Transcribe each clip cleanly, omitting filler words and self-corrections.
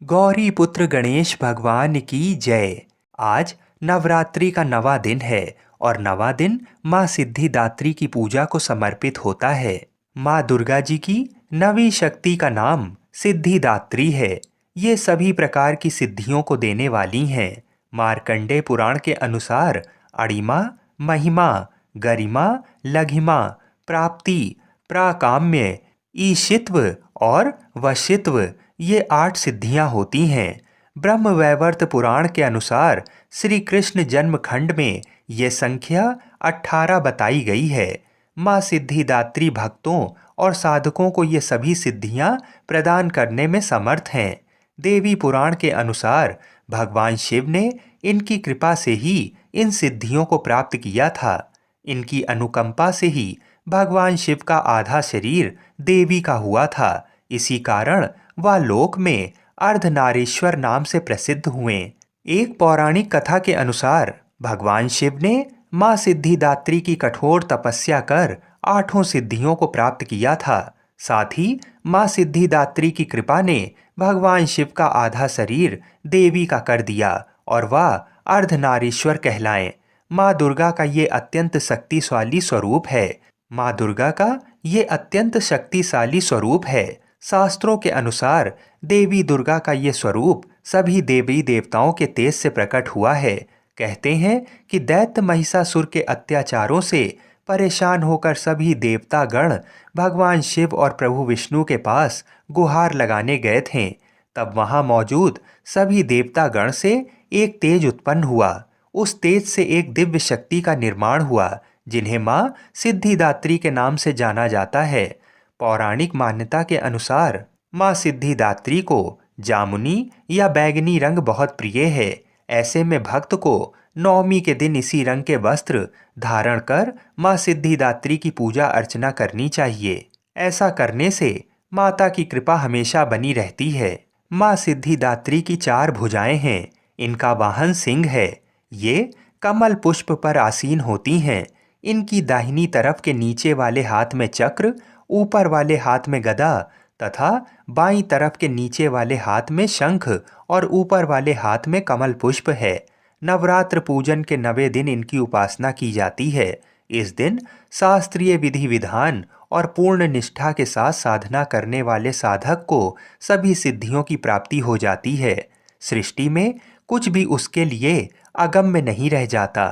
गौरी पुत्र गणेश भगवान की जय। आज नवरात्रि का नवा दिन है और नवा दिन माँ सिद्धिदात्री की पूजा को समर्पित होता है। माँ दुर्गा जी की नवी शक्ति का नाम सिद्धिदात्री है। ये सभी प्रकार की सिद्धियों को देने वाली हैं। मार्कंडेय पुराण के अनुसार अणिमा, महिमा, गरिमा, लघिमा, प्राप्ति, प्राकाम्य, ईशित्व और वशित्व ये 8 सिद्धियां होती हैं। ब्रह्मवैवर्त पुराण के अनुसार श्री कृष्ण जन्मखंड में ये संख्या 18 बताई गई है। माँ सिद्धिदात्री भक्तों और साधकों को ये सभी सिद्धियां प्रदान करने में समर्थ हैं। देवी पुराण के अनुसार भगवान शिव ने इनकी कृपा से ही इन सिद्धियों को प्राप्त किया था। इनकी अनुकंपा से ही भगवान शिव का आधा शरीर देवी का हुआ था। इसी कारण वह लोक में अर्धनारीश्वर नाम से प्रसिद्ध हुए। एक पौराणिक कथा के अनुसार भगवान शिव ने माँ सिद्धिदात्री की कठोर तपस्या कर 8 सिद्धियों को प्राप्त किया था। साथ ही माँ सिद्धिदात्री की कृपा ने भगवान शिव का आधा शरीर देवी का कर दिया और वह अर्धनारीश्वर कहलाएं। माँ दुर्गा का ये अत्यंत शक्तिशाली स्वरूप है। माँ दुर्गा का ये अत्यंत शक्तिशाली स्वरूप है। शास्त्रों के अनुसार देवी दुर्गा का ये स्वरूप सभी देवी देवताओं के तेज से प्रकट हुआ है। कहते हैं कि दैत्य महिषासुर के अत्याचारों से परेशान होकर सभी देवता गण भगवान शिव और प्रभु विष्णु के पास गुहार लगाने गए थे। तब वहां मौजूद सभी देवता गण से एक तेज उत्पन्न हुआ। उस तेज से एक दिव्य शक्ति का निर्माण हुआ, जिन्हें माँ सिद्धिदात्री के नाम से जाना जाता है। पौराणिक मान्यता के अनुसार माँ सिद्धिदात्री को जामुनी या बैंगनी रंग बहुत प्रिय है। ऐसे में भक्त को नवमी के दिन इसी रंग के वस्त्र धारण कर माँ सिद्धिदात्री की पूजा अर्चना करनी चाहिए। ऐसा करने से माता की कृपा हमेशा बनी रहती है। माँ सिद्धिदात्री की 4 भुजाएं हैं। इनका वाहन सिंह है। ये कमल पुष्प पर आसीन होती हैं। इनकी दाहिनी तरफ के नीचे वाले हाथ में चक्र, ऊपर वाले हाथ में गदा तथा बाईं तरफ के नीचे वाले हाथ में शंख और ऊपर वाले हाथ में कमल पुष्प है। नवरात्र पूजन के 9वें दिन इनकी उपासना की जाती है। इस दिन शास्त्रीय विधि विधान और पूर्ण निष्ठा के साथ साधना करने वाले साधक को सभी सिद्धियों की प्राप्ति हो जाती है। सृष्टि में कुछ भी उसके लिए अगम्य नहीं रह जाता।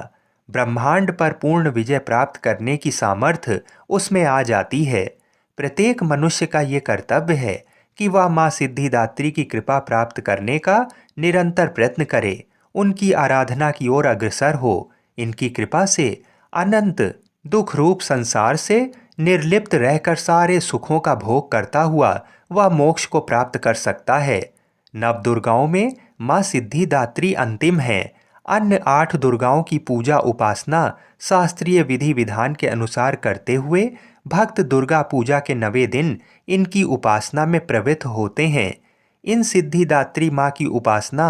ब्रह्मांड पर पूर्ण विजय प्राप्त करने की सामर्थ्य उसमें आ जाती है। प्रत्येक मनुष्य का ये कर्तव्य है कि वह माँ सिद्धिदात्री की कृपा प्राप्त करने का निरंतर प्रयत्न करे, उनकी आराधना की ओर अग्रसर हो। इनकी कृपा से अनंत दुख रूप संसार से निर्लिप्त रहकर सारे सुखों का भोग करता हुआ वह मोक्ष को प्राप्त कर सकता है। नवदुर्गाओं में माँ सिद्धिदात्री अंतिम है। अन्य 8 दुर्गाओं की पूजा उपासना शास्त्रीय विधि विधान के अनुसार करते हुए भक्त दुर्गा पूजा के 9वें दिन इनकी उपासना में प्रवृत्त होते हैं। इन सिद्धिदात्री माँ की उपासना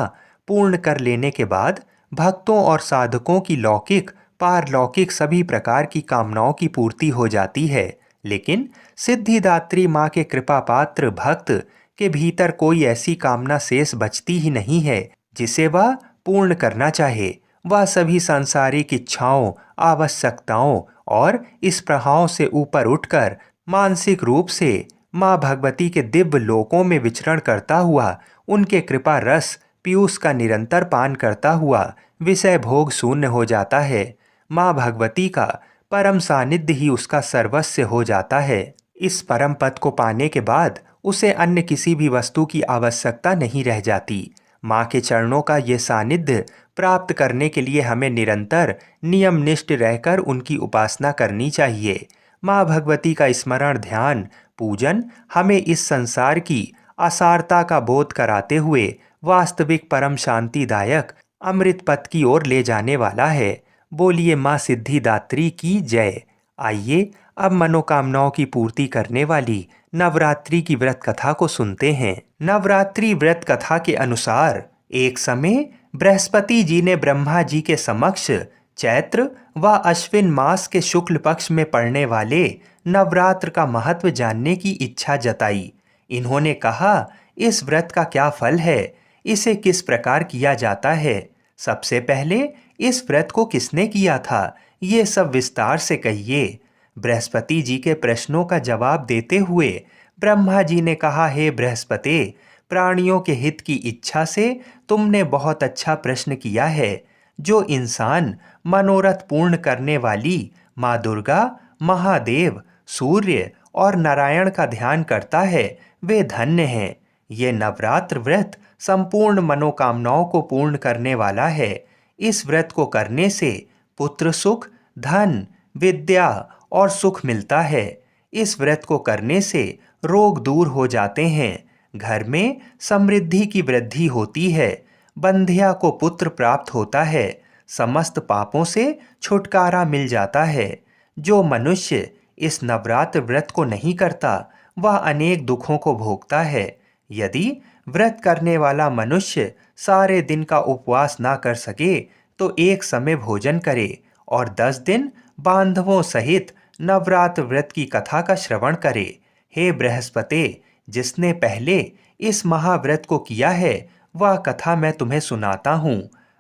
पूर्ण कर लेने के बाद भक्तों और साधकों की लौकिक पारलौकिक सभी प्रकार की कामनाओं की पूर्ति हो जाती है। लेकिन सिद्धिदात्री माँ के कृपा पात्र भक्त के भीतर कोई ऐसी कामना शेष बचती ही नहीं है जिसे वह पूर्ण करना चाहे। वह सभी सांसारिक इच्छाओं, आवश्यकताओं और इस प्रभाव से ऊपर उठकर मानसिक रूप से माँ भगवती के दिव्य लोकों में विचरण करता हुआ उनके कृपा रस पीयूष का निरंतर पान करता हुआ विषय भोग शून्य हो जाता है। माँ भगवती का परम सानिध्य ही उसका सर्वस्व हो जाता है। इस परम पद को पाने के बाद उसे अन्य किसी भी वस्तु की आवश्यकता नहीं रह जाती। माँ के चरणों का ये सानिध्य प्राप्त करने के लिए हमें निरंतर नियमनिष्ठ रहकर उनकी उपासना करनी चाहिए। माँ भगवती का स्मरण, ध्यान, पूजन हमें इस संसार की असारता का बोध कराते हुए वास्तविक परम शांतिदायक अमृत पथ की ओर ले जाने वाला है। बोलिए माँ सिद्धिदात्री की जय। आइए अब मनोकामनाओं की पूर्ति करने वाली नवरात्रि की व्रत कथा को सुनते हैं। नवरात्रि व्रत कथा के अनुसार एक समय बृहस्पति जी ने ब्रह्मा जी के समक्ष चैत्र व अश्विन मास के शुक्ल पक्ष में पड़ने वाले नवरात्र का महत्व जानने की इच्छा जताई। इन्होंने कहा, इस व्रत का क्या फल है, इसे किस प्रकार किया जाता है, सबसे पहले इस व्रत को किसने किया था, ये सब विस्तार से कहिए। बृहस्पति जी के प्रश्नों का जवाब देते हुए ब्रह्मा जी ने कहा, हे बृहस्पति, प्राणियों के हित की इच्छा से तुमने बहुत अच्छा प्रश्न किया है। जो इंसान मनोरथ पूर्ण करने वाली माँ दुर्गा, महादेव, सूर्य और नारायण का ध्यान करता है, वे धन्य हैं। ये नवरात्र व्रत संपूर्ण मनोकामनाओं को पूर्ण करने वाला है। इस व्रत को करने से पुत्र सुख, धन, विद्या और सुख मिलता है। इस व्रत को करने से रोग दूर हो जाते हैं, घर में समृद्धि की वृद्धि होती है, बंध्या को पुत्र प्राप्त होता है, समस्त पापों से छुटकारा मिल जाता है। जो मनुष्य इस नवरात्र व्रत को नहीं करता, वह अनेक दुखों को भोगता है। यदि व्रत करने वाला मनुष्य सारे दिन का उपवास ना कर सके, तो एक समय भोजन करे और 10 दिन बांधवों सहित नवरात्र व्रत की कथा का श्रवण करे। हे बृहस्पति, जिसने पहले इस महाव्रत को किया है, वह कथा मैं तुम्हें सुनाता हूँ।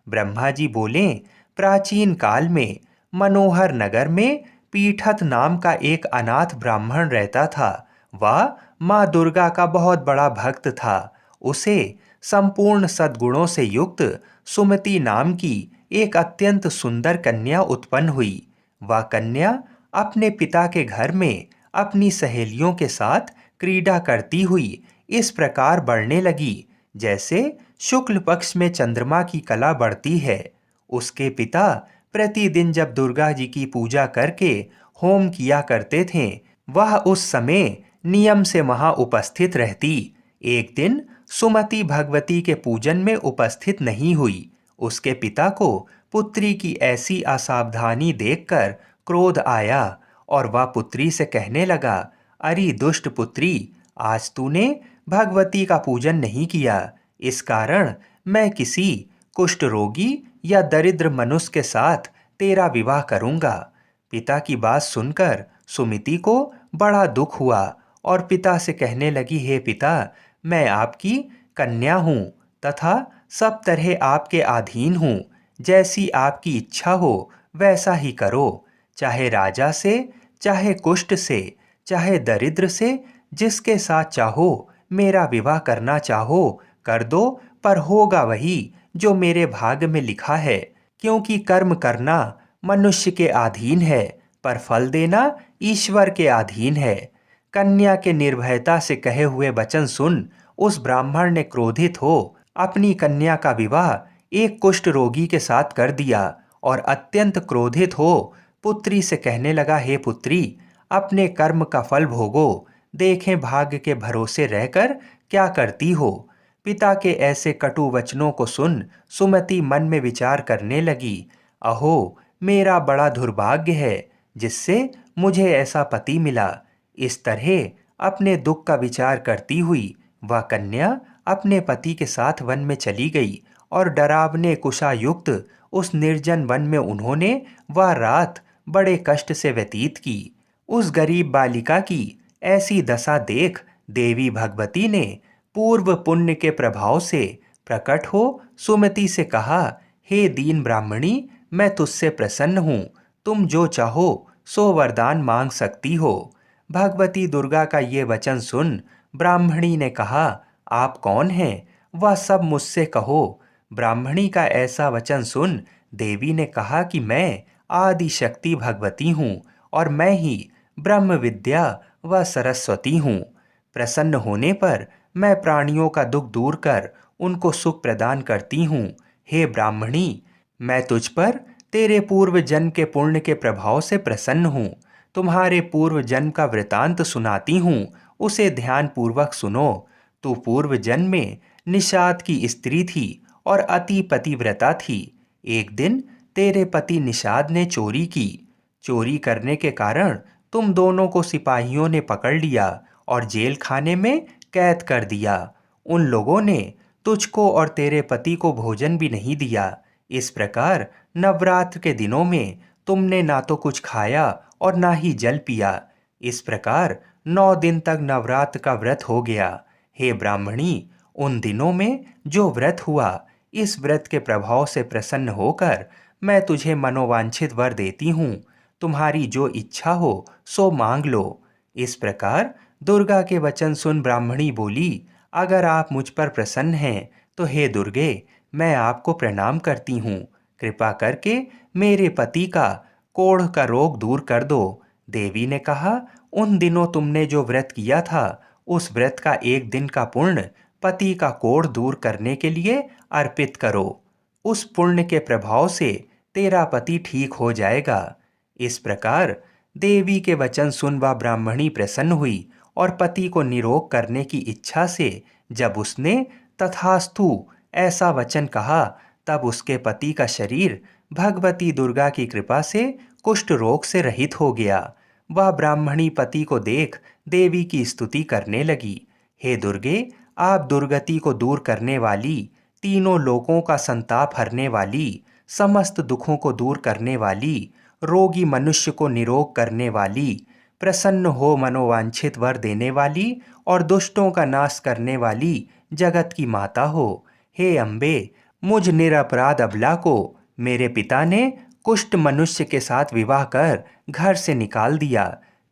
ब्रह्मा जी बोले, प्राचीन काल में मनोहर नगर में पीठत नाम का एक अनाथ ब्राह्मण रहता था। वह माँ दुर्गा का बहुत बड़ा भक्त था। उसे संपूर्ण सद्गुणों से युक्त सुमति नाम की एक अत्यंत सुंदर कन्या उत्पन्न हुई। वह कन्या अपने पिता के घर में अपनी सहेलियों के साथ क्रीड़ा करती हुई इस प्रकार बढ़ने लगी, जैसे शुक्ल पक्ष में चंद्रमा की कला बढ़ती है। उसके पिता प्रतिदिन जब दुर्गा जी की पूजा करके होम किया करते थे, वह उस समय नियम से वहां उपस्थित रहती। एक दिन सुमति भगवती के पूजन में उपस्थित नहीं हुई। उसके पिता को पुत्री की ऐसी असावधानी देखकर क्रोध आया और वह पुत्री से कहने लगा, अरे दुष्ट पुत्री, आज तूने भगवती का पूजन नहीं किया। इस कारण मैं किसी कुष्ठ रोगी या दरिद्र मनुष्य के साथ तेरा विवाह करूंगा। पिता की बात सुनकर सुमिति को बड़ा दुख हुआ और पिता से कहने लगी, हे पिता, मैं आपकी कन्या हूँ तथा सब तरह आपके अधीन हूँ। जैसी आपकी इच्छा हो वैसा ही करो। चाहे राजा से, चाहे कुष्ठ से, चाहे दरिद्र से, जिसके साथ चाहो मेरा विवाह करना चाहो कर दो, पर होगा वही जो मेरे भाग्य में लिखा है। क्योंकि कर्म करना मनुष्य के अधीन है, पर फल देना ईश्वर के अधीन है। कन्या के निर्भयता से कहे हुए वचन सुन उस ब्राह्मण ने क्रोधित हो अपनी कन्या का विवाह एक कुष्ठ रोगी के साथ कर दिया और अत्यंत क्रोधित हो पुत्री से कहने लगा, हे पुत्री, अपने कर्म का फल भोगो, देखें भाग्य के भरोसे रहकर क्या करती हो। पिता के ऐसे कटु वचनों को सुन सुमति मन में विचार करने लगी, अहो, मेरा बड़ा दुर्भाग्य है जिससे मुझे ऐसा पति मिला। इस तरह अपने दुख का विचार करती हुई वह कन्या अपने पति के साथ वन में चली गई और डरावने कुशायुक्त उस निर्जन वन में उन्होंने वह रात बड़े कष्ट से व्यतीत की। उस गरीब बालिका की ऐसी दशा देख देवी भगवती ने पूर्व पुण्य के प्रभाव से प्रकट हो सुमति से कहा, हे दीन ब्राह्मणी, मैं तुझसे प्रसन्न हूँ। तुम जो चाहो सो वरदान मांग सकती हो। भगवती दुर्गा का ये वचन सुन ब्राह्मणी ने कहा, आप कौन हैं? वह सब मुझसे कहो। ब्राह्मणी का ऐसा वचन सुन देवी ने कहा कि मैं आदि शक्ति भगवती हूँ और मैं ही ब्रह्म विद्या व सरस्वती हूँ। प्रसन्न होने पर मैं प्राणियों का दुख दूर कर उनको सुख प्रदान करती हूँ। हे ब्राह्मणी, मैं तुझ पर तेरे पूर्व जन्म के पुण्य के प्रभाव से प्रसन्न हूँ। तुम्हारे पूर्व जन्म का वृतांत सुनाती हूँ, उसे ध्यान पूर्वक सुनो। तू पूर्व जन्म में निषाद की स्त्री थी और अति पतिव्रता थी। एक दिन तेरे पति निषाद ने चोरी की। चोरी करने के कारण तुम दोनों को सिपाहियों ने पकड़ लिया और जेल खाने में कैद कर दिया। उन लोगों ने तुझको और तेरे पति को भोजन भी नहीं दिया। इस प्रकार नवरात्र के दिनों में तुमने ना तो कुछ खाया और ना ही जल पिया। इस प्रकार 9 दिन तक नवरात्र का व्रत हो गया। हे ब्राह्मणी, उन दिनों में जो व्रत हुआ, इस व्रत के प्रभाव से प्रसन्न होकर मैं तुझे मनोवांछित वर देती हूँ। तुम्हारी जो इच्छा हो सो मांग लो। इस प्रकार दुर्गा के वचन सुन ब्राह्मणी बोली, अगर आप मुझ पर प्रसन्न हैं तो हे दुर्गे, मैं आपको प्रणाम करती हूँ। कृपा करके मेरे पति का कोढ़ का रोग दूर कर दो। देवी ने कहा, उन दिनों तुमने जो व्रत किया था, उस व्रत का एक दिन का पुण्य पति का कोढ़ दूर करने के लिए अर्पित करो। उस पुण्य के प्रभाव से तेरा पति ठीक हो जाएगा। इस प्रकार देवी के वचन सुन वह ब्राह्मणी प्रसन्न हुई और पति को निरोग करने की इच्छा से जब उसने तथास्तु ऐसा वचन कहा, तब उसके पति का शरीर भगवती दुर्गा की कृपा से कुष्ठ रोग से रहित हो गया। वह ब्राह्मणी पति को देख देवी की स्तुति करने लगी। हे दुर्गे, आप दुर्गति को दूर करने वाली, तीनों लोकों का संताप हरने वाली, समस्त दुखों को दूर करने वाली, रोगी मनुष्य को निरोग करने वाली, प्रसन्न हो मनोवांछित वर देने वाली और दुष्टों का नाश करने वाली जगत की माता हो। हे अम्बे, मुझ निरपराध अबला को मेरे पिता ने कुष्ठ मनुष्य के साथ विवाह कर घर से निकाल दिया।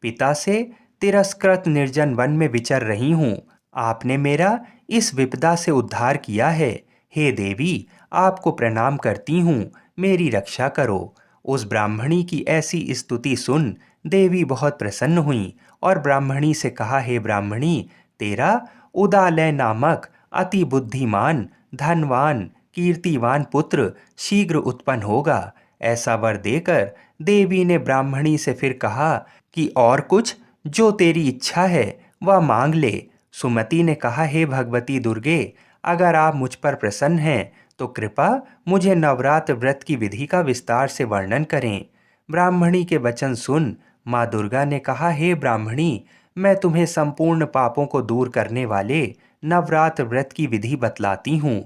पिता से तिरस्कृत निर्जन वन में विचर रही हूँ। आपने मेरा इस विपदा से उद्धार किया है। हे देवी, आपको प्रणाम करती हूँ, मेरी रक्षा करो। उस ब्राह्मणी की ऐसी स्तुति सुन देवी बहुत प्रसन्न हुई और ब्राह्मणी से कहा, हे ब्राह्मणी, तेरा उदालय नामक अति बुद्धिमान, धनवान, कीर्तिवान पुत्र शीघ्र उत्पन्न होगा। ऐसा वर देकर देवी ने ब्राह्मणी से फिर कहा कि और कुछ जो तेरी इच्छा है वह मांग ले। सुमति ने कहा, हे भगवती दुर्गे, अगर आप मुझ पर प्रसन्न हैं तो कृपा मुझे नवरात्र व्रत की विधि का विस्तार से वर्णन करें। ब्राह्मणी के वचन सुन माँ दुर्गा ने कहा, हे ब्राह्मणी, मैं तुम्हें संपूर्ण पापों को दूर करने वाले नवरात्र व्रत की विधि बतलाती हूँ।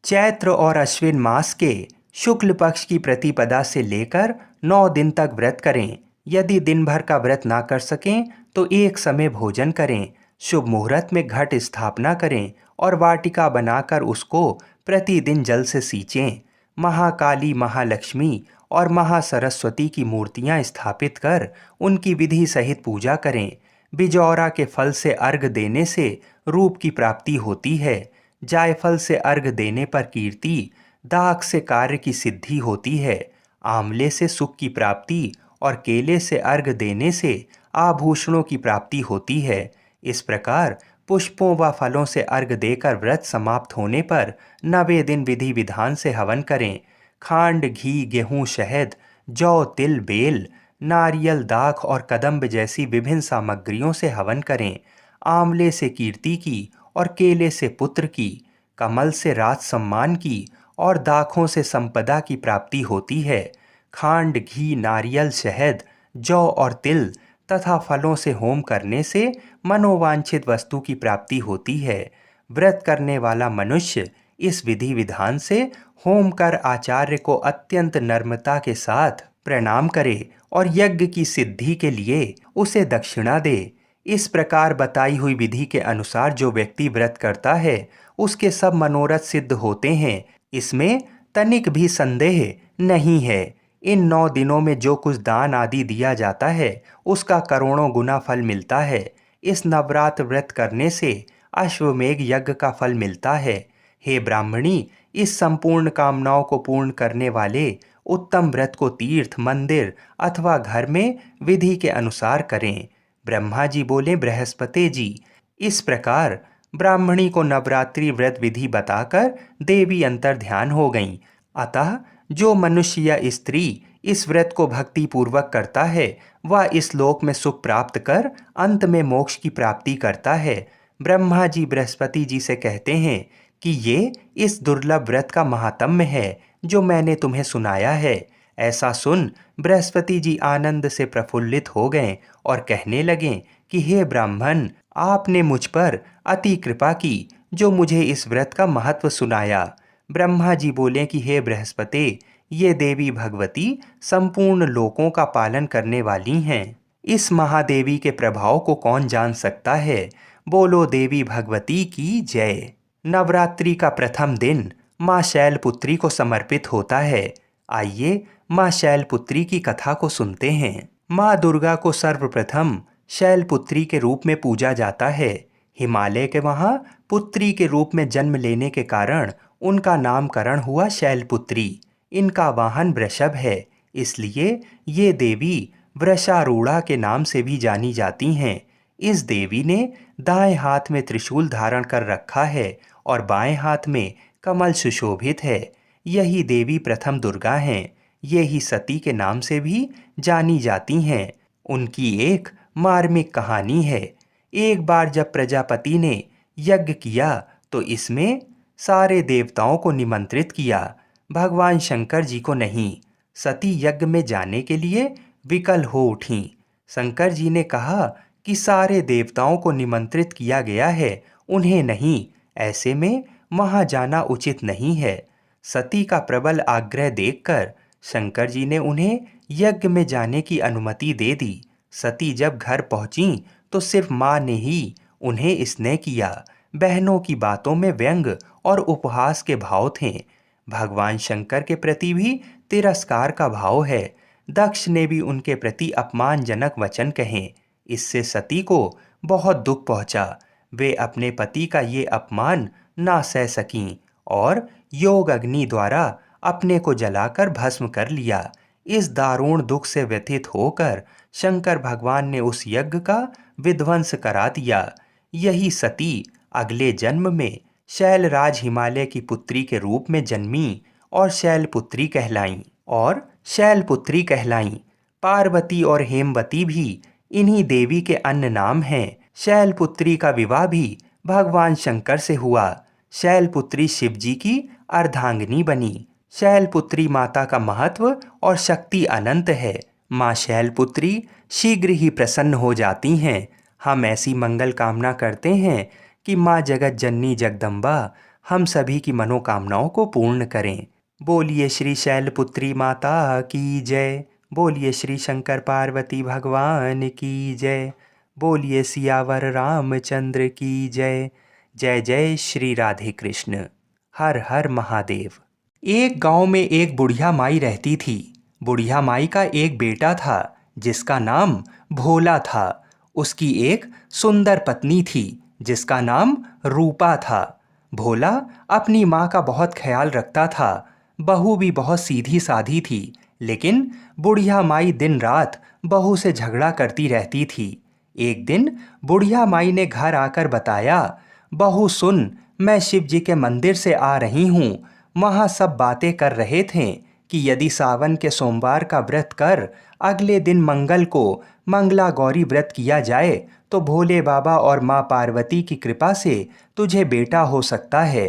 चैत्र और अश्विन मास के शुक्ल पक्ष की प्रतिपदा से लेकर 9 दिन तक व्रत करें। यदि दिन भर का व्रत ना कर सकें तो एक समय भोजन करें। शुभ मुहूर्त में घट स्थापना करें और वाटिका बनाकर उसको प्रतिदिन जल से सींचें। महाकाली, महालक्ष्मी और महासरस्वती की मूर्तियां स्थापित कर उनकी विधि सहित पूजा करें। बिजौरा के फल से अर्घ देने से रूप की प्राप्ति होती है। जायफल से अर्घ देने पर कीर्ति, दाख से कार्य की सिद्धि होती है। आंवले से सुख की प्राप्ति और केले से अर्घ देने से आभूषणों की प्राप्ति होती है। इस प्रकार पुष्पों व फलों से अर्घ देकर व्रत समाप्त होने पर 9वें दिन विधि विधान से हवन करें। खांड, घी, गेहूं, शहद, जौ, तिल, बेल, नारियल, दाख और कदम्ब जैसी विभिन्न सामग्रियों से हवन करें। आंवले से कीर्ति की और केले से पुत्र की, कमल से राज सम्मान की और दाखों से संपदा की प्राप्ति होती है। खांड, घी, नारियल, शहद, जौ और तिल तथा फलों से होम करने से मनोवांछित वस्तु की प्राप्ति होती है। व्रत करने वाला मनुष्य इस विधि विधान से होम कर आचार्य को अत्यंत नम्रता के साथ प्रणाम करे और यज्ञ की सिद्धि के लिए उसे दक्षिणा दे। इस प्रकार बताई हुई विधि के अनुसार जो व्यक्ति व्रत करता है उसके सब मनोरथ सिद्ध होते हैं। इसमें तनिक भी संदेह नहीं है। इन 9 दिनों में जो कुछ दान आदि दिया जाता है उसका करोड़ों गुना फल मिलता है। इस नवरात्र व्रत करने से अश्वमेघ यज्ञ का फल मिलता है। हे ब्राह्मणी, इस संपूर्ण कामनाओं को पूर्ण करने वाले उत्तम व्रत को तीर्थ, मंदिर अथवा घर में विधि के अनुसार करें। ब्रह्मा जी बोले, बृहस्पति जी। इस प्रकार ब्राह्मणी को नवरात्रि व्रत विधि बताकर देवी अंतर ध्यान हो गईं। अतः जो मनुष्य या स्त्री इस व्रत को भक्ति पूर्वक करता है वह इस लोक में सुख प्राप्त कर अंत में मोक्ष की प्राप्ति करता है। ब्रह्मा जी बृहस्पति जी से कहते हैं कि ये इस दुर्लभ व्रत का महात्म्य है जो मैंने तुम्हें सुनाया है। ऐसा सुन बृहस्पति जी आनंद से प्रफुल्लित हो गए और कहने लगे कि हे ब्राह्मण, आपने मुझ पर अति कृपा की जो मुझे इस व्रत का महत्व सुनाया। ब्रह्मा जी बोले कि हे बृहस्पति, ये देवी भगवती संपूर्ण लोकों का पालन करने वाली हैं। इस महादेवी के प्रभाव को कौन जान सकता है। बोलो देवी भगवती की जय। नवरात्रि का प्रथम दिन माँ शैलपुत्री को समर्पित होता है। आइए माँ शैलपुत्री की कथा को सुनते हैं। माँ दुर्गा को सर्वप्रथम शैलपुत्री के रूप में पूजा जाता है। हिमालय के वहाँ पुत्री के रूप में जन्म लेने के कारण उनका नामकरण हुआ शैलपुत्री। इनका वाहन वृषभ है, इसलिए ये देवी वृषारूढ़ा के नाम से भी जानी जाती हैं। इस देवी ने दाएं हाथ में त्रिशूल धारण कर रखा है और बाएं हाथ में कमल सुशोभित है। यही देवी प्रथम दुर्गा हैं। ये ही सती के नाम से भी जानी जाती हैं। उनकी एक मार्मिक कहानी है। एक बार जब प्रजापति ने यज्ञ किया तो इसमें सारे देवताओं को निमंत्रित किया, भगवान शंकर जी को नहीं। सती यज्ञ में जाने के लिए विकल हो उठीं। शंकर जी ने कहा कि सारे देवताओं को निमंत्रित किया गया है, उन्हें नहीं। ऐसे में वहाँ जाना उचित नहीं है। सती का प्रबल आग्रह देखकर शंकर जी ने उन्हें यज्ञ में जाने की अनुमति दे दी। सती जब घर पहुंची तो सिर्फ माँ ने ही उन्हें स्नेह किया। बहनों की बातों में व्यंग और उपहास के भाव थे। भगवान शंकर के प्रति भी तिरस्कार का भाव है। दक्ष ने भी उनके प्रति अपमानजनक वचन कहे। इससे सती को बहुत दुख पहुंचा। वे अपने पति का ये अपमान ना सह सकीं और योग अग्नि द्वारा अपने को जलाकर भस्म कर लिया। इस दारुण दुख से व्यथित होकर शंकर भगवान ने उस यज्ञ का विध्वंस करा दिया। यही सती अगले जन्म में शैलराज हिमालय की पुत्री के रूप में जन्मी और शैलपुत्री कहलाईं। पार्वती और हेमवती भी इन्हीं देवी के अन्य नाम हैं। शैलपुत्री का विवाह भी भगवान शंकर से हुआ। शैलपुत्री शिवजी की अर्धांगिनी बनी। शैलपुत्री माता का महत्व और शक्ति अनंत है। माँ शैलपुत्री शीघ्र ही प्रसन्न हो जाती हैं। हम ऐसी मंगल कामना करते हैं कि माँ जगत जननी जगदम्बा हम सभी की मनोकामनाओं को पूर्ण करें। बोलिए श्री शैलपुत्री माता की जय। बोलिए श्री शंकर पार्वती भगवान की जय। बोलिए सियावर रामचंद्र की जय। जय जय श्री राधे कृष्ण। हर हर महादेव। एक गांव में एक बुढ़िया माई रहती थी। बुढ़िया माई का एक बेटा था जिसका नाम भोला था। उसकी एक सुंदर पत्नी थी जिसका नाम रूपा था। भोला अपनी माँ का बहुत ख्याल रखता था। बहू भी बहुत सीधी साधी थी, लेकिन बुढ़िया माई दिन रात बहू से झगड़ा करती रहती थी। एक दिन बुढ़िया माई ने घर आकर बताया, बहू सुन, मैं शिव जी के मंदिर से आ रही हूँ। वहाँ सब बातें कर रहे थे कि यदि सावन के सोमवार का व्रत कर अगले दिन मंगल को मंगला गौरी व्रत किया जाए तो भोले बाबा और माँ पार्वती की कृपा से तुझे बेटा हो सकता है।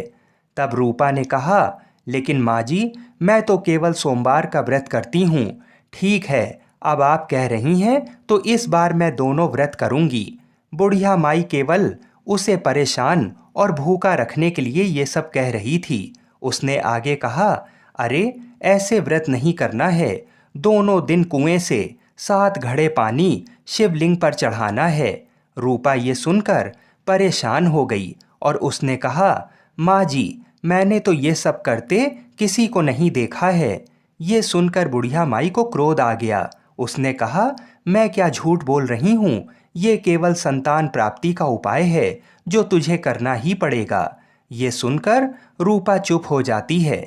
तब रूपा ने कहा, लेकिन माँ जी, मैं तो केवल सोमवार का व्रत करती हूँ। ठीक है, अब आप कह रही हैं तो इस बार मैं दोनों व्रत करूँगी। बुढ़िया माई केवल उसे परेशान और भूखा रखने के लिए ये सब कह रही थी। उसने आगे कहा, अरे ऐसे व्रत नहीं करना है। दोनों दिन कुएं से 7 घड़े पानी शिवलिंग पर चढ़ाना है। रूपा ये सुनकर परेशान हो गई और उसने कहा, माँ जी, मैंने तो ये सब करते किसी को नहीं देखा है। ये सुनकर बुढ़िया माई को क्रोध आ गया। उसने कहा, मैं क्या झूठ बोल रही हूँ। ये केवल संतान प्राप्ति का उपाय है जो तुझे करना ही पड़ेगा। ये सुनकर रूपा चुप हो जाती है।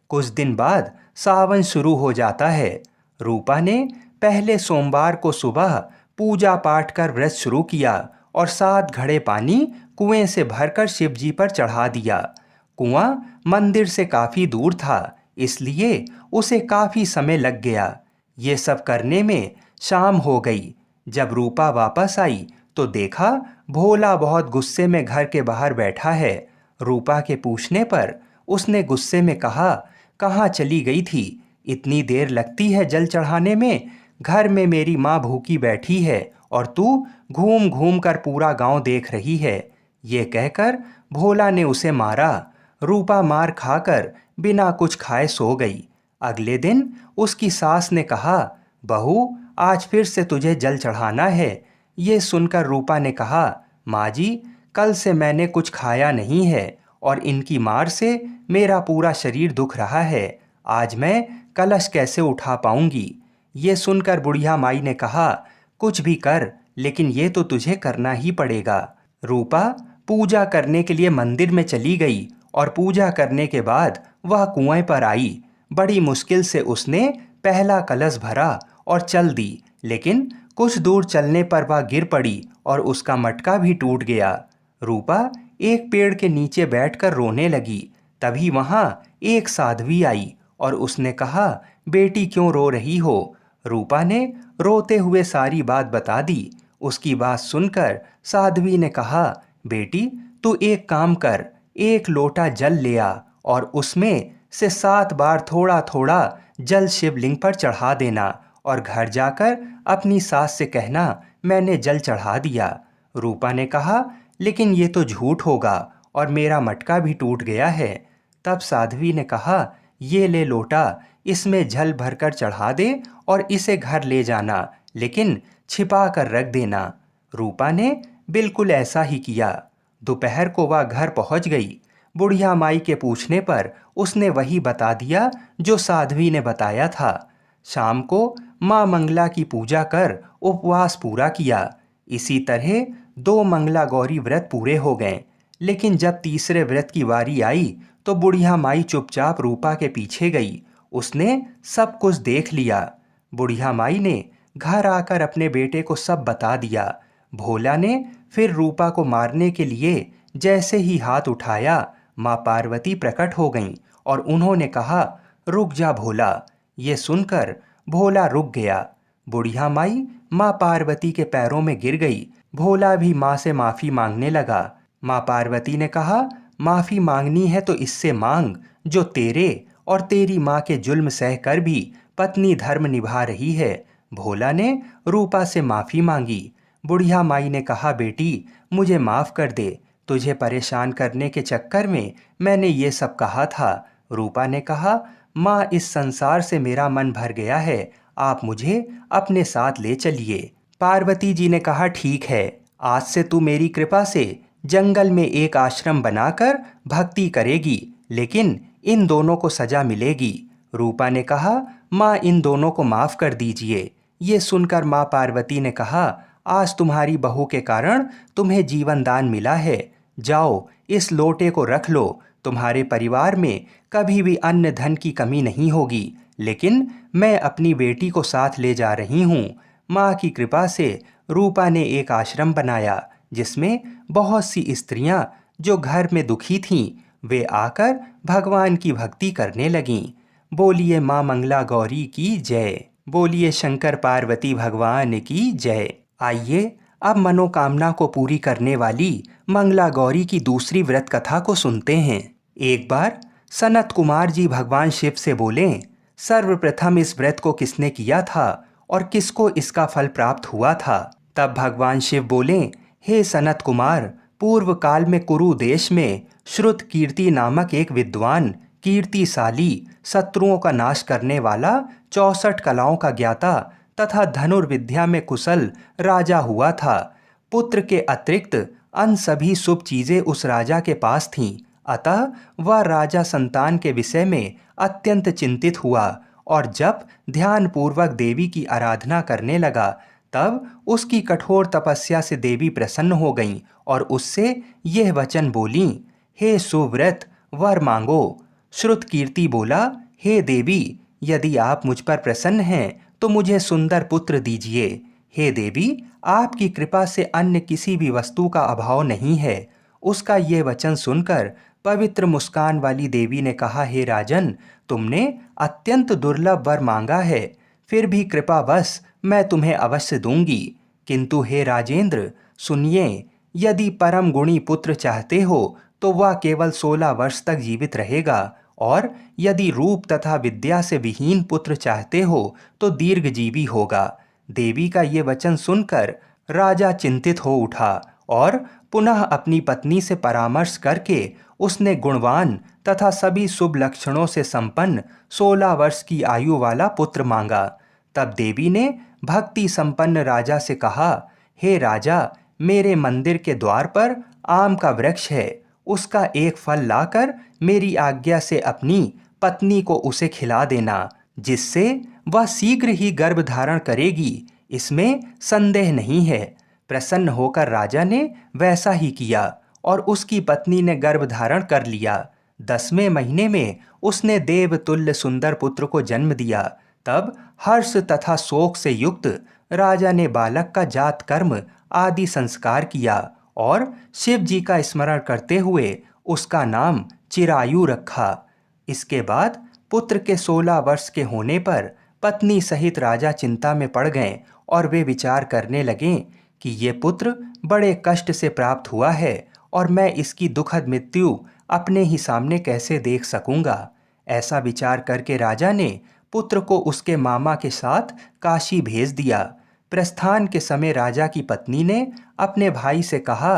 कुछ दिन बाद सावन शुरू हो जाता है। रूपा ने पहले सोमवार को सुबह पूजा पाठ कर व्रत शुरू किया और 7 घड़े पानी कुएं से भरकर शिव जी पर चढ़ा दिया। कुआं मंदिर से काफ़ी दूर था, इसलिए उसे काफ़ी समय लग गया। ये सब करने में शाम हो गई। जब रूपा वापस आई तो देखा भोला बहुत गुस्से में घर के बाहर बैठा है। रूपा के पूछने पर उसने गुस्से में कहा, कहाँ चली गई थी? इतनी देर लगती है जल चढ़ाने में। घर में मेरी माँ भूखी बैठी है और तू घूम घूम कर पूरा गांव देख रही है। ये कहकर भोला ने उसे मारा। रूपा मार खाकर बिना कुछ खाए सो गई। अगले दिन उसकी सास ने कहा, बहू, आज फिर से तुझे जल चढ़ाना है। ये सुनकर रूपा ने कहा, माँ जी, कल से मैंने कुछ खाया नहीं है और इनकी मार से मेरा पूरा शरीर दुख रहा है। आज मैं कलश कैसे उठा पाऊंगी। ये सुनकर बुढ़िया माई ने कहा, कुछ भी कर, लेकिन ये तो तुझे करना ही पड़ेगा। रूपा पूजा करने के लिए मंदिर में चली गई और पूजा करने के बाद वह कुएं पर आई। बड़ी मुश्किल से उसने पहला कलश भरा और चल दी, लेकिन कुछ दूर चलने पर वह गिर पड़ी और उसका मटका भी टूट गया। रूपा एक पेड़ के नीचे बैठकर रोने लगी। तभी वहां एक साध्वी आई और उसने कहा, बेटी क्यों रो रही हो। रूपा ने रोते हुए सारी बात बता दी। उसकी बात सुनकर साध्वी ने कहा, बेटी तू एक काम कर, एक लोटा जल ले आ और उसमें से 7 बार थोड़ा थोड़ा जल शिवलिंग पर चढ़ा देना और घर जाकर अपनी सास से कहना, मैंने जल चढ़ा दिया। रूपा ने कहा, लेकिन ये तो झूठ होगा और मेरा मटका भी टूट गया है। तब साध्वी ने कहा, ये ले लोटा, इसमें जल भरकर चढ़ा दे और इसे घर ले जाना, लेकिन छिपा कर रख देना। रूपा ने बिल्कुल ऐसा ही किया। दोपहर को वह घर पहुंच गई। बुढ़िया माई के पूछने पर उसने वही बता दिया जो साध्वी ने बताया था। शाम को माँ मंगला की पूजा कर उपवास पूरा किया। इसी तरह 2 मंगला गौरी व्रत पूरे हो गए। लेकिन जब तीसरे व्रत की बारी आई तो बुढ़िया माई चुपचाप रूपा के पीछे गई। उसने सब कुछ देख लिया। बुढ़िया माई ने घर आकर अपने बेटे को सब बता दिया। भोला ने फिर रूपा को मारने के लिए जैसे ही हाथ उठाया, माँ पार्वती प्रकट हो गईं और उन्होंने कहा, रुक जा भोला। ये सुनकर भोला रुक गया। बुढ़िया माई माँ पार्वती के पैरों में गिर गई। भोला भी माँ से माफ़ी मांगने लगा। माँ पार्वती ने कहा, माफ़ी मांगनी है तो इससे मांग जो तेरे और तेरी माँ के जुल्म सह कर भी पत्नी धर्म निभा रही है। भोला ने रूपा से माफ़ी मांगी। बुढ़िया माई ने कहा, बेटी मुझे माफ़ कर दे, तुझे परेशान करने के चक्कर में मैंने ये सब कहा था। रूपा ने कहा, माँ इस संसार से मेरा मन भर गया है, आप मुझे अपने साथ ले चलिए। पार्वती जी ने कहा, ठीक है, आज से तू मेरी कृपा से जंगल में एक आश्रम बनाकर भक्ति करेगी, लेकिन इन दोनों को सजा मिलेगी। रूपा ने कहा, माँ इन दोनों को माफ़ कर दीजिए। ये सुनकर माँ पार्वती ने कहा, आज तुम्हारी बहू के कारण तुम्हें जीवन दान मिला है। जाओ इस लोटे को रख लो, तुम्हारे परिवार में कभी भी अन्न धन की कमी नहीं होगी। लेकिन मैं अपनी बेटी को साथ ले जा रही हूँ। माँ की कृपा से रूपा ने एक आश्रम बनाया जिसमें बहुत सी स्त्रियां जो घर में दुखी थीं, वे आकर भगवान की भक्ति करने लगीं। बोलिए माँ मंगला गौरी की जय। बोलिए शंकर पार्वती भगवान की जय। आइए अब मनोकामना को पूरी करने वाली मंगला गौरी की दूसरी व्रत कथा को सुनते हैं। एक बार सनत कुमार जी भगवान शिव से बोले, सर्वप्रथम इस व्रत को किसने किया था और किसको इसका फल प्राप्त हुआ था। तब भगवान शिव बोले, हे सनत कुमार, पूर्व काल में कुरु देश में श्रुत कीर्ति नामक एक विद्वान, कीर्तिशाली, शत्रुओं का नाश करने वाला, 64 कलाओं का ज्ञाता तथा धनुर्विद्या में कुशल राजा हुआ था। पुत्र के अतिरिक्त अन्य सभी शुभ चीजें उस राजा के पास थीं। अतः वह राजा संतान के विषय में अत्यंत चिंतित हुआ और जब ध्यानपूर्वक देवी की आराधना करने लगा, तब उसकी कठोर तपस्या से देवी प्रसन्न हो गईं और उससे यह वचन बोलीं, हे सुव्रत, वर मांगो। श्रुत कीर्ति बोला, हे देवी, यदि आप मुझ पर प्रसन्न हैं तो मुझे सुंदर पुत्र दीजिए। हे देवी, आपकी कृपा से अन्य किसी भी वस्तु का अभाव नहीं है। उसका ये वचन सुनकर पवित्र मुस्कान वाली देवी ने कहा, हे राजन, तुमने अत्यंत दुर्लभ वर मांगा है, फिर भी कृपा बस मैं तुम्हें अवश्य दूंगी। किंतु हे राजेंद्र सुनिए, यदि परम गुणी पुत्र चाहते हो तो वह केवल 16 वर्ष तक जीवित रहेगा, और यदि रूप तथा विद्या से विहीन पुत्र चाहते हो तो दीर्घजीवी होगा। देवी का ये वचन सुनकर राजा चिंतित हो उठा और पुनः अपनी पत्नी से परामर्श करके उसने गुणवान तथा सभी शुभ लक्षणों से संपन्न 16 वर्ष की आयु वाला पुत्र मांगा। तब देवी ने भक्ति संपन्न राजा से कहा, हे राजा, मेरे मंदिर के द्वार पर आम का वृक्ष है, उसका एक फल लाकर मेरी आज्ञा से अपनी पत्नी को उसे खिला देना, जिससे वह शीघ्र ही गर्भ धारण करेगी, इसमें संदेह नहीं है। प्रसन्न होकर राजा ने वैसा ही किया और उसकी पत्नी ने गर्भ धारण कर लिया। 10वें महीने में उसने देवतुल्य सुंदर पुत्र को जन्म दिया। तब हर्ष तथा शोक से युक्त राजा ने बालक का जात कर्म आदि संस्कार किया और शिव जी का स्मरण करते हुए उसका नाम चिरायु रखा। इसके बाद पुत्र के 16 वर्ष के होने पर पत्नी सहित राजा चिंता में पड़ गए और वे विचार करने लगे कि ये पुत्र बड़े कष्ट से प्राप्त हुआ है और मैं इसकी दुखद मृत्यु अपने ही सामने कैसे देख सकूंगा। ऐसा विचार करके राजा ने पुत्र को उसके मामा के साथ काशी भेज दिया। प्रस्थान के समय राजा की पत्नी ने अपने भाई से कहा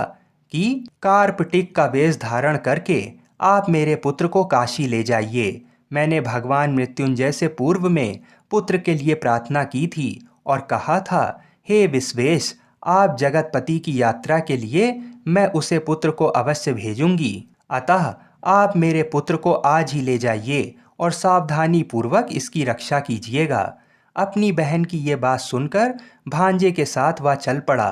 कि कार्पटिक का वेश धारण करके आप मेरे पुत्र को काशी ले जाइए। मैंने भगवान मृत्युंजय से पूर्व में पुत्र के लिए प्रार्थना की थी और कहा था, हे विश्वेश, आप जगतपति की यात्रा के लिए मैं उसे पुत्र को अवश्य भेजूंगी। अतः आप मेरे पुत्र को आज ही ले जाइए और सावधानी पूर्वक इसकी रक्षा कीजिएगा। अपनी बहन की ये बात सुनकर भांजे के साथ वह चल पड़ा।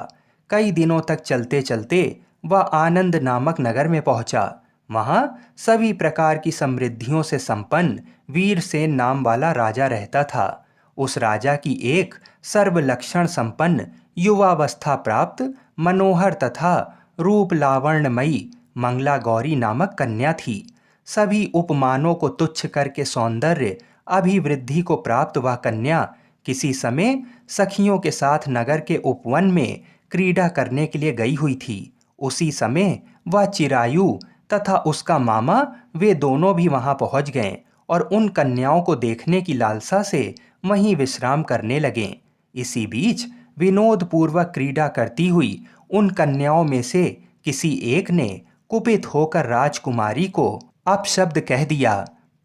कई दिनों तक चलते चलते वह आनंद नामक नगर में पहुंचा। वहां सभी प्रकार की समृद्धियों से संपन्न वीरसेन नाम वाला राजा रहता था। उस राजा की एक सर्वलक्षण संपन्न युवावस्था प्राप्त मनोहर तथा रूप लावण्यमयी मंगला गौरी नामक कन्या थी। सभी उपमानों को तुच्छ करके सौंदर्य अभिवृद्धि को प्राप्त वह कन्या किसी समय सखियों के साथ नगर के उपवन में क्रीड़ा करने के लिए गई हुई थी। उसी समय वह चिरायु तथा उसका मामा वे दोनों भी वहां पहुंच गए और उन कन्याओं को देखने की लालसा से वहीं विश्राम करने लगे। इसी बीच विनोद पूर्वक क्रीड़ा करती हुई उन कन्याओं में से किसी एक ने कुपित होकर राजकुमारी को अपशब्द कह दिया।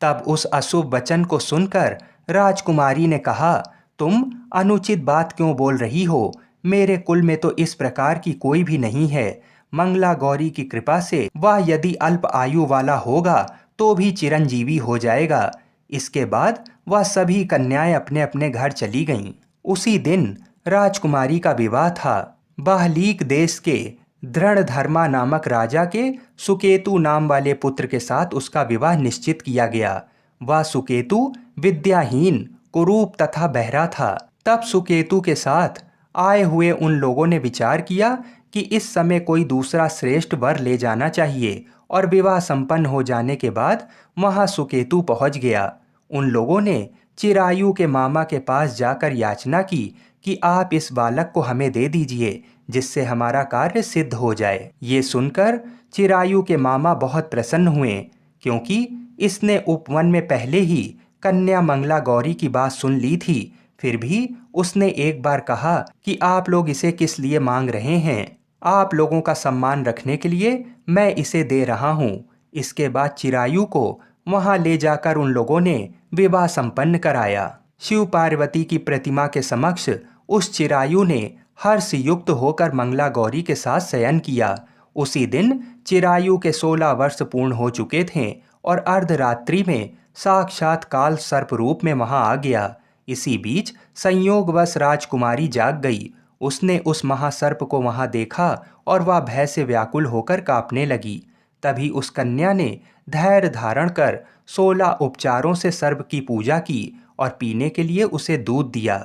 तब उस अशुभ वचन को सुनकर राजकुमारी ने कहा, तुम अनुचित बात क्यों बोल रही हो? मेरे कुल में तो इस प्रकार की कोई भी नहीं है। मंगला गौरी की कृपा से वह यदि अल्प आयु वाला होगा तो भी चिरंजीवी हो जाएगा। इसके बाद वह सभी कन्याएं अपने अपने घर चली गईं। उसी दिन राजकुमारी का विवाह था। बाहलीक देश के दृढ़धर्मा नामक राजा के सुकेतु नाम वाले पुत्र के साथ उसका विवाह निश्चित किया गया। वह सुकेतु विद्याहीन, कुरूप तथा बहरा था। तब सुकेतु के साथ आए हुए उन लोगों ने विचार किया कि इस समय कोई दूसरा श्रेष्ठ वर ले जाना चाहिए और विवाह संपन्न हो जाने के बाद वहां सुकेतु पहुंच गया। उन लोगों ने चिरायु के मामा के पास जाकर याचना की कि आप इस बालक को हमें दे दीजिए, जिससे हमारा कार्य सिद्ध हो जाए। ये सुनकर चिरायु के मामा बहुत प्रसन्न हुए, क्योंकि इसने उपवन में पहले ही कन्या मंगला गौरी की बात सुन ली थी। फिर भी उसने एक बार कहा कि आप लोग इसे किस लिए मांग रहे हैं? आप लोगों का सम्मान रखने के लिए मैं इसे दे रहा हूँ। इसके बाद चिरायु को वहां ले जाकर उन लोगों ने विवाह संपन्न कराया। शिव पार्वती की प्रतिमा के समक्ष उस चिरायु ने हर्ष युक्त होकर मंगला गौरी के साथ शयन किया। उसी दिन चिरायु के 16 वर्ष पूर्ण हो चुके थे और अर्धरात्रि में साक्षात काल सर्प रूप में वहां आ गया। इसी बीच संयोगवश राजकुमारी जाग गई। उसने उस महासर्प को वहां देखा और वह भय से व्याकुल होकर कांपने लगी। तभी उस कन्या ने धैर्य धारण कर 16 उपचारों से सर्प की पूजा की और पीने के लिए उसे दूध दिया।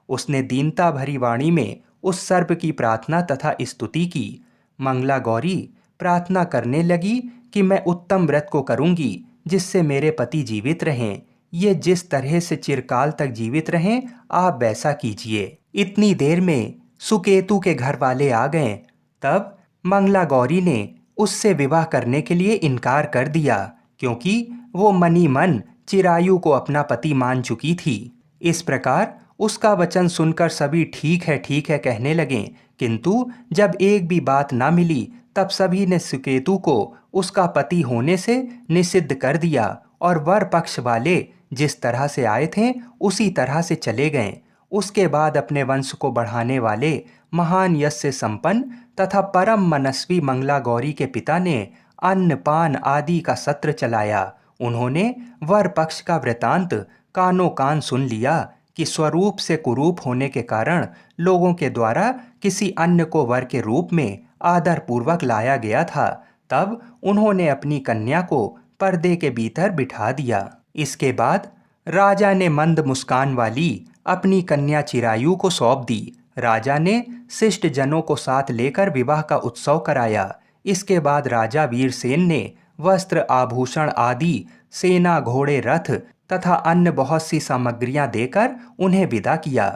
उसने दीनता भरी वाणी में उस सर्प की प्रार्थना तथा स्तुति की। मंगला गौरी प्रार्थना करने लगी कि मैं उत्तम व्रत को करूंगी जिससे मेरे पति जीवित रहें। ये जिस तरह से चिरकाल तक जीवित रहें, आप वैसा कीजिए। इतनी देर में सुकेतु के घर वाले आ गए। तब मंगला गौरी ने उससे विवाह करने के लिए इनकार कर दिया, क्योंकि वो मनी मन चिरायु को अपना पति मान चुकी थी। इस प्रकार उसका वचन सुनकर सभी ठीक है कहने लगे, किंतु जब एक भी बात ना मिली तब सभी ने सुकेतु को उसका पति होने से निषिद्ध कर दिया और वर पक्ष वाले जिस तरह से आए थे उसी तरह से चले गए। उसके बाद अपने वंश को बढ़ाने वाले महान यश से संपन्न तथा परम मनस्वी मंगला गौरी के पिता ने अन्न पान आदि का सत्र चलाया। उन्होंने वर पक्ष का वृतांत कानों कान सुन लिया कि स्वरूप से कुरूप होने के कारण लोगों के द्वारा किसी अन्य को वर के रूप में आदर पूर्वक लाया गया था। तब उन्होंने अपनी कन्या को पर्दे के भीतर बिठा दिया। इसके बाद राजा ने मंद मुस्कान वाली अपनी कन्या चिरायु को सौंप दी। राजा ने शिष्ट जनों को साथ लेकर विवाह का उत्सव कराया। इसके बाद राजा वीरसेन ने वस्त्र आभूषण आदि सेना घोड़े रथ तथा अन्य बहुत सी सामग्रियां देकर उन्हें विदा किया।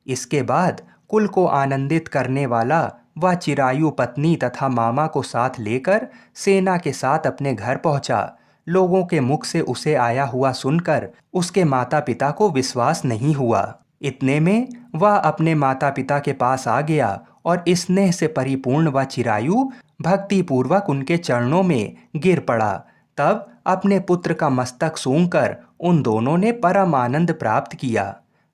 इसके बाद कुल को आनंदित करने वाला वह चिरायु पत्नी तथा मामा को साथ लेकर सेना के साथ अपने घर पहुंचा। लोगों के मुख से उसे आया हुआ सुनकर उसके माता पिता को विश्वास नहीं हुआ। इतने में वह अपने माता पिता के पास आ गया और स्नेह से परिपूर्ण वह चिरायु भक्तिपूर्वक उनके चरणों में गिर पड़ा। तब अपने पुत्र का मस्तक सूंघकर उन दोनों ने परम आनंद प्राप्त किया।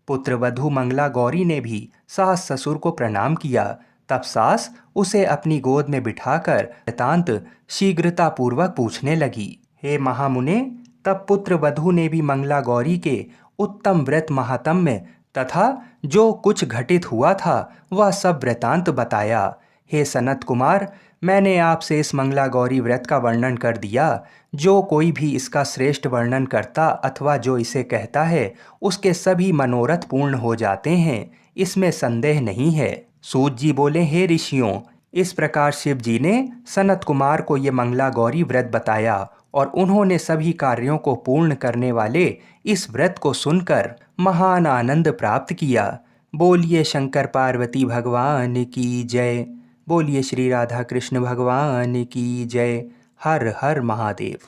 पुत्रवधू मंगला गौरी ने भी सास ससुर को प्रणाम किया। तब सास उसे अपनी गोद में बिठाकर वृतांत शीघ्रतापूर्वक पूछने लगी। हे महामुने, तब पुत्रवधू ने भी मंगला गौरी के उत्तम व्रत महात्म्य तथा जो कुछ घटित हुआ था वह सब वृतांत बताया। हे सनत कुमार, मैंने आपसे इस मंगला गौरी व्रत का वर्णन कर दिया। जो कोई भी इसका श्रेष्ठ वर्णन करता अथवा जो इसे कहता है उसके सभी मनोरथ पूर्ण हो जाते हैं, इसमें संदेह नहीं है। सूत जी बोले, हे ऋषियों, इस प्रकार शिव जी ने सनत कुमार को ये मंगला गौरी व्रत बताया और उन्होंने सभी कार्यों को पूर्ण करने वाले इस व्रत को सुनकर महान आनंद प्राप्त किया। बोलिए शंकर पार्वती भगवान की जय। बोलिए श्री राधा कृष्ण भगवान की जय। हर हर महादेव।